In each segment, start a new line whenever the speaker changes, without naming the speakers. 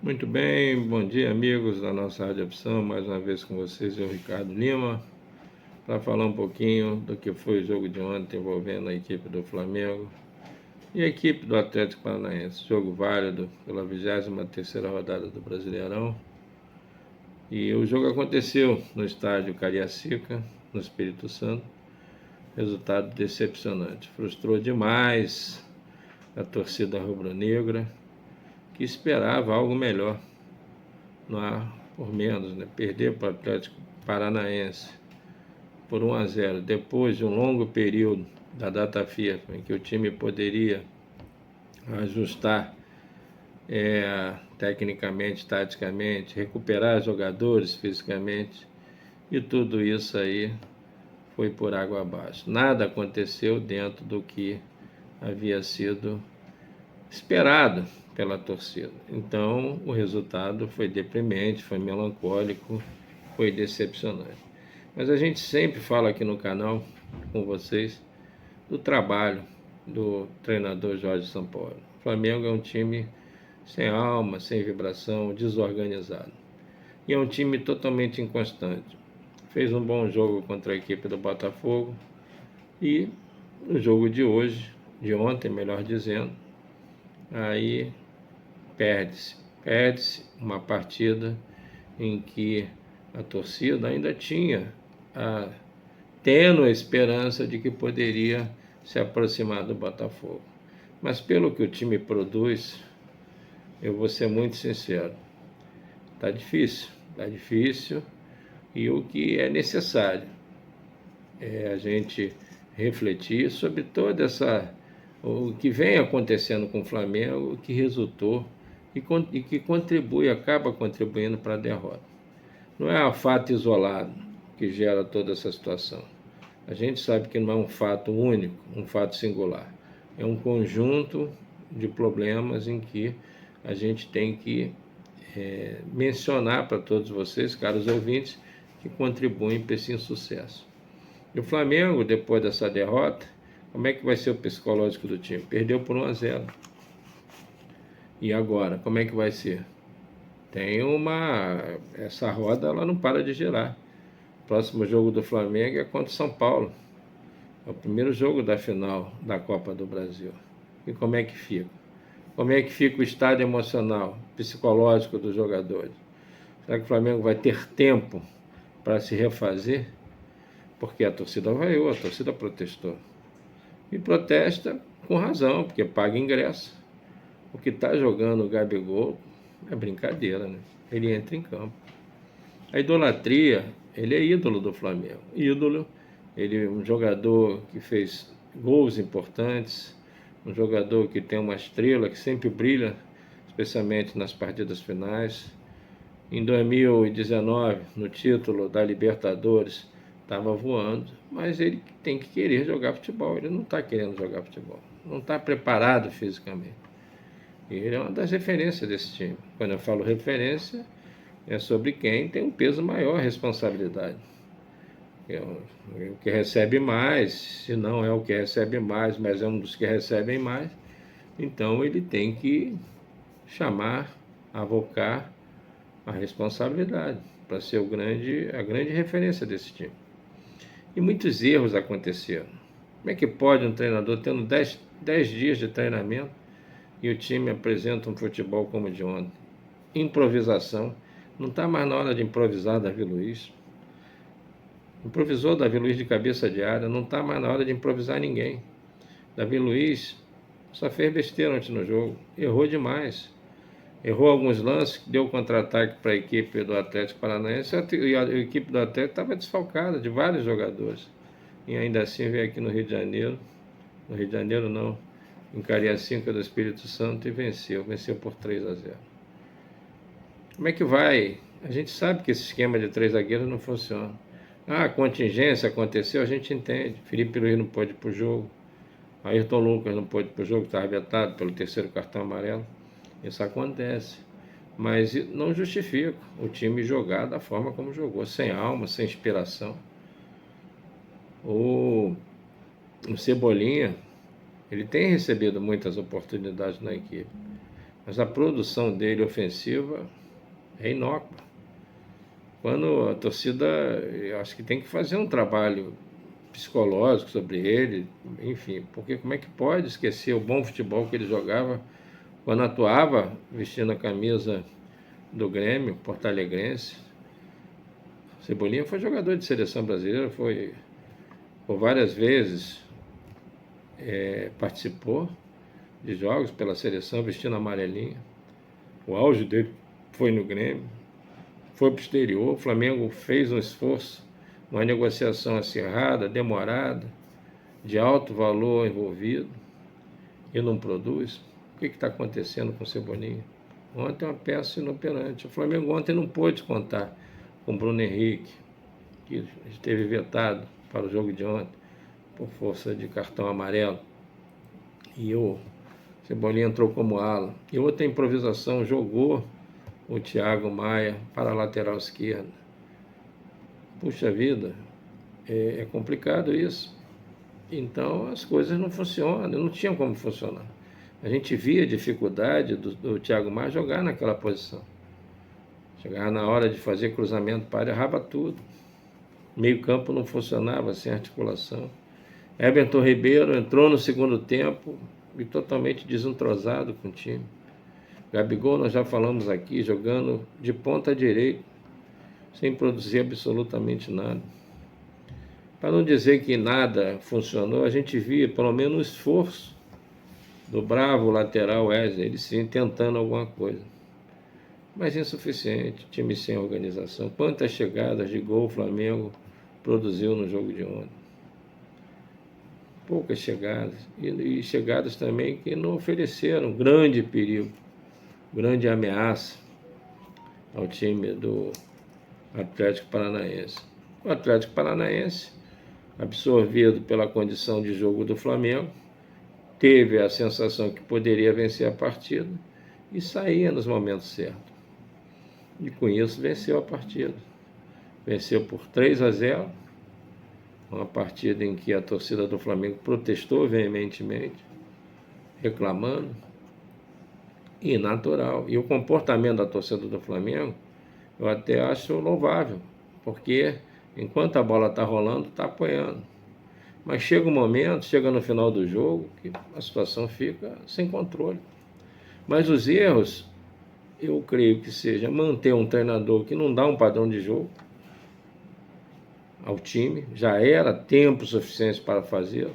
Muito bem, bom dia amigos da nossa Rádio Opção, mais uma vez com vocês, eu, Ricardo Lima, para falar um pouquinho do que foi o jogo de ontem envolvendo a equipe do Flamengo e a equipe do Atlético Paranaense. Jogo válido pela 23ª rodada do Brasileirão. E o jogo aconteceu no estádio Cariacica, no Espírito Santo. Resultado decepcionante. Frustrou demais a torcida rubro-negra, que esperava algo melhor. Não há por menos, né? Perder para o Atlético Paranaense por 1-0, depois de um longo período da data FIFA, em que o time poderia ajustar tecnicamente, taticamente, recuperar jogadores fisicamente, e tudo isso aí foi por água abaixo. Nada aconteceu dentro do que havia sido esperado pela torcida. Então, o resultado foi deprimente, foi melancólico, foi decepcionante. Mas a gente sempre fala aqui no canal com vocês do trabalho do treinador Jorge Sampaoli. O Flamengo é um time sem alma, sem vibração, desorganizado. E é um time totalmente inconstante. Fez um bom jogo contra a equipe do Botafogo e no jogo de hoje, de ontem, melhor dizendo, aí perde-se uma partida em que a torcida ainda tinha a tênue esperança de que poderia se aproximar do Botafogo. Mas pelo que o time produz, eu vou ser muito sincero, está difícil, e o que é necessário é a gente refletir sobre toda o que vem acontecendo com o Flamengo, o que resultou e que acaba contribuindo para a derrota. Não é um fato isolado que gera toda essa situação. A gente sabe que não é um fato único, um fato singular. É um conjunto de problemas em que a gente tem que mencionar para todos vocês, caros ouvintes, que contribuem para esse insucesso. E o Flamengo, depois dessa derrota, como é que vai ser o psicológico do time? Perdeu por 1-0. E agora, como é que vai ser? Essa roda ela não para de girar. O próximo jogo do Flamengo é contra o São Paulo. É o primeiro jogo da final da Copa do Brasil. E como é que fica? Como é que fica o estado emocional, psicológico dos jogadores? Será que o Flamengo vai ter tempo para se refazer? Porque a torcida vaiou, a torcida protestou. E protesta com razão, porque paga ingresso. O que está jogando o Gabigol é brincadeira, né? Ele entra em campo. A idolatria, ele é ídolo do Flamengo. Ídolo, ele é um jogador que fez gols importantes, um jogador que tem uma estrela que sempre brilha, especialmente nas partidas finais. Em 2019, no título da Libertadores, estava voando, mas ele tem que querer jogar futebol. Ele não está querendo jogar futebol, não está preparado fisicamente. E ele é uma das referências desse time. Quando eu falo referência, é sobre quem tem um peso maior, responsabilidade. É o que recebe mais, se não é o que recebe mais, mas é um dos que recebem mais, então ele tem que chamar, avocar a responsabilidade para ser a grande referência desse time. E muitos erros aconteceram. Como é que pode um treinador tendo 10 dias de treinamento e o time apresenta um futebol como o de ontem? Improvisação. Não está mais na hora de improvisar, Davi Luiz. Improvisou Davi Luiz de cabeça de área, não está mais na hora de improvisar ninguém. Davi Luiz só fez besteira ontem no jogo, errou demais. Errou alguns lances, deu contra-ataque para a equipe do Atlético Paranaense, e a equipe do Atlético estava desfalcada de vários jogadores. E ainda assim veio aqui no Rio de Janeiro, não, em Cariacica do Espírito Santo, e venceu por 3-0. Como é que vai? A gente sabe que esse esquema de 3 zagueiros não funciona. A contingência aconteceu, a gente entende. Felipe Luiz não pôde ir para o jogo. Ayrton Lucas não pôde ir para o jogo, estava vetado pelo terceiro cartão amarelo. Isso acontece. Mas não justifica o time jogar da forma como jogou, sem alma, sem inspiração. O Cebolinha, ele tem recebido muitas oportunidades na equipe, mas a produção dele ofensiva é inócua. Quando a torcida, eu acho que tem que fazer um trabalho psicológico sobre ele, enfim, porque como é que pode esquecer o bom futebol que ele jogava quando atuava vestindo a camisa do Grêmio, porto-alegrense? Cebolinha foi jogador de seleção brasileira, foi por várias vezes, participou de jogos pela seleção vestindo amarelinha. O auge dele foi no Grêmio, foi para o exterior. O Flamengo fez um esforço, uma negociação acirrada, demorada, de alto valor envolvido, e não produz. O que está acontecendo com o Cebolinha? Ontem é uma peça inoperante. O Flamengo ontem não pôde contar com o Bruno Henrique, que esteve vetado para o jogo de ontem por força de cartão amarelo. E o Cebolinha entrou como ala. E outra improvisação, jogou o Thiago Maia para a lateral esquerda. Puxa vida, é complicado isso. Então as coisas não funcionam, não tinham como funcionar. A gente via a dificuldade do Thiago Maia jogar naquela posição. Chegava na hora de fazer cruzamento para a área, errava tudo. Meio campo não funcionava sem articulação. Everton Ribeiro entrou no segundo tempo e totalmente desentrosado com o time. Gabigol, nós já falamos aqui, jogando de ponta direita, sem produzir absolutamente nada. Para não dizer que nada funcionou, a gente via pelo menos o esforço do bravo lateral Wesley, ele sim tentando alguma coisa. Mas insuficiente, time sem organização. Quantas chegadas de gol o Flamengo produziu no jogo de ontem? Poucas chegadas. E chegadas também que não ofereceram grande perigo, grande ameaça ao time do Atlético Paranaense. O Atlético Paranaense, absorvido pela condição de jogo do Flamengo, teve a sensação que poderia vencer a partida e saía nos momentos certos. E com isso venceu a partida. Venceu por 3-0, uma partida em que a torcida do Flamengo protestou veementemente, reclamando, e natural. E o comportamento da torcida do Flamengo eu até acho louvável, porque enquanto a bola está rolando, está apoiando. Mas chega um momento, chega no final do jogo, que a situação fica sem controle. Mas os erros, eu creio que seja manter um treinador que não dá um padrão de jogo ao time, já era tempo suficiente para fazê-lo.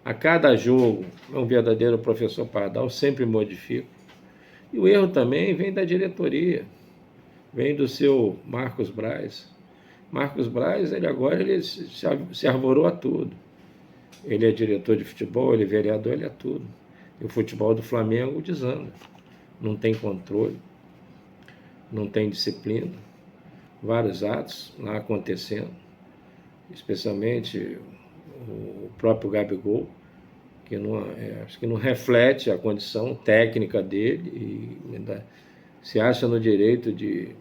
A cada jogo, é um verdadeiro professor Pardal, sempre modifica. E o erro também vem da diretoria, vem do seu Marcos Braz. Marcos Braz, ele se arvorou a tudo. Ele é diretor de futebol, ele é vereador, ele é tudo. E o futebol do Flamengo desanda. Não tem controle, não tem disciplina. Vários atos lá acontecendo, especialmente o próprio Gabigol, que acho que não reflete a condição técnica dele e se acha no direito de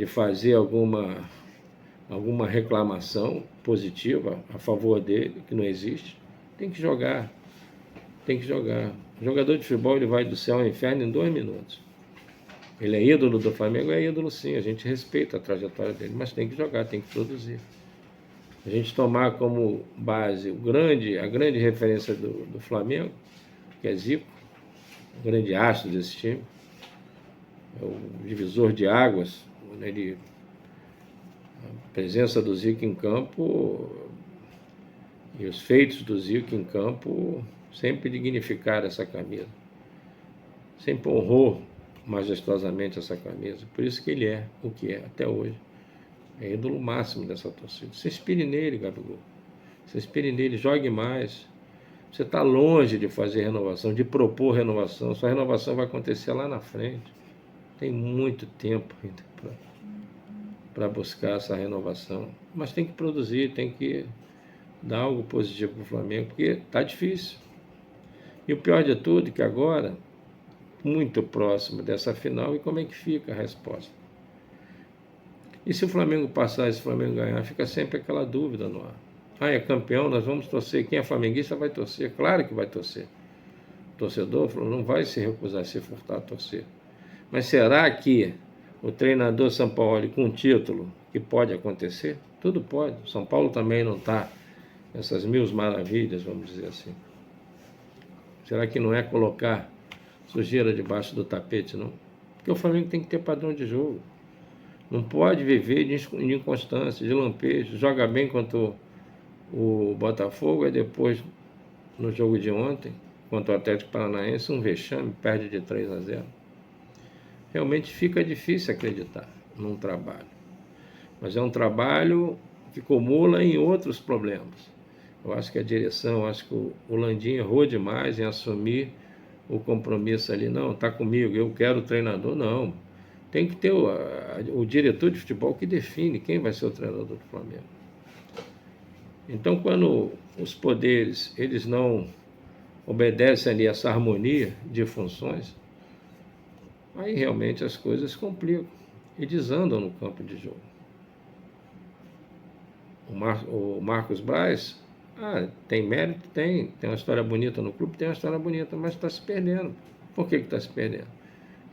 fazer alguma reclamação positiva a favor dele, que não existe. Tem que jogar. O jogador de futebol, ele vai do céu ao inferno em 2 minutos. Ele é ídolo do Flamengo, é ídolo sim, a gente respeita a trajetória dele, mas tem que jogar, tem que produzir. A gente tomar como base a grande referência do Flamengo, que é Zico, o grande astro desse time, é o divisor de águas, a presença do Zico em campo e os feitos do Zico em campo sempre dignificaram essa camisa, sempre honrou majestosamente essa camisa. Por isso que ele é o que é até hoje. É ídolo máximo dessa torcida. Se inspire nele, Gabigol. Se inspire nele, jogue mais. Você está longe de fazer renovação, de propor renovação. Sua renovação vai acontecer lá na frente. Tem muito tempo ainda para buscar essa renovação. Mas tem que produzir, tem que dar algo positivo para o Flamengo, porque está difícil. E o pior de tudo é que agora, muito próximo dessa final, e como é que fica a resposta? E se o Flamengo passar e se o Flamengo ganhar, fica sempre aquela dúvida no ar. É campeão, nós vamos torcer. Quem é flamenguista vai torcer, claro que vai torcer. torcedor não vai se recusar a se furtar a torcer. Mas será que o treinador São Paulo com um título, que pode acontecer? Tudo pode. São Paulo também não está essas mil maravilhas, vamos dizer assim. Será que não é colocar sujeira debaixo do tapete, não? Porque o Flamengo tem que ter padrão de jogo. Não pode viver de inconstância, de lampejo. Joga bem contra o Botafogo, e depois, no jogo de ontem, contra o Atlético Paranaense, um vexame, perde de 3-0. Realmente fica difícil acreditar num trabalho. Mas é um trabalho que acumula em outros problemas. Eu acho que a direção, acho que o Landim errou demais em assumir o compromisso ali. Não, está comigo, eu quero o treinador. Não, tem que ter o diretor de futebol que define quem vai ser o treinador do Flamengo. Então, quando os poderes eles não obedecem ali essa harmonia de funções, aí realmente as coisas complicam e desandam no campo de jogo. O Marcos Braz, tem mérito? Tem uma história bonita no clube? Tem uma história bonita, mas está se perdendo. Por que está se perdendo?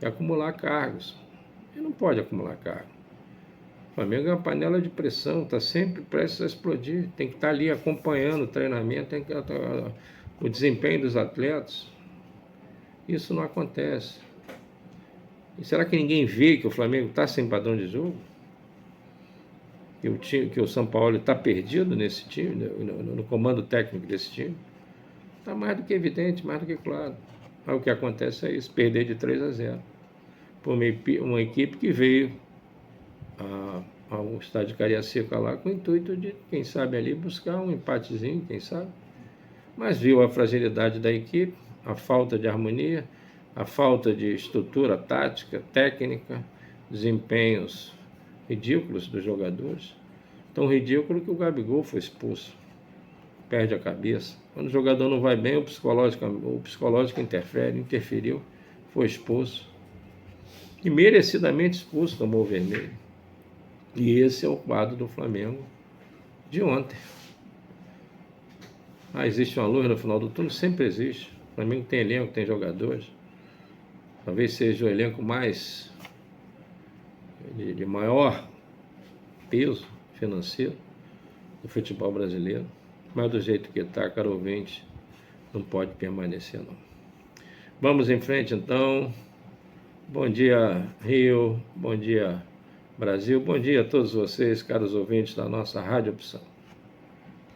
É acumular cargos. Ele não pode acumular cargo. O Flamengo é uma panela de pressão, está sempre prestes a explodir. Tem que estar ali acompanhando o treinamento, o desempenho dos atletas. Isso não acontece. E será que ninguém vê que o Flamengo está sem padrão de jogo? Que o São Paulo está perdido nesse time, no comando técnico desse time? Está mais do que evidente, mais do que claro. Mas o que acontece é isso, perder de 3-0. Por uma equipe que veio ao estádio Cariacica lá com o intuito de, quem sabe, ali buscar um empatezinho, quem sabe. Mas viu a fragilidade da equipe, a falta de harmonia, a falta de estrutura tática, técnica, desempenhos ridículos dos jogadores. Tão ridículo que o Gabigol foi expulso. Perde a cabeça. Quando o jogador não vai bem, o psicológico interferiu, foi expulso. E merecidamente expulso, tomou o vermelho. E esse é o quadro do Flamengo de ontem. Existe uma luz no final do túnel? Sempre existe. O Flamengo tem elenco, tem jogadores. Talvez seja o elenco mais de maior peso financeiro do futebol brasileiro. Mas do jeito que está, caro ouvinte, não pode permanecer, não. Vamos em frente, então. Bom dia, Rio. Bom dia, Brasil. Bom dia a todos vocês, caros ouvintes da nossa Rádio Opção.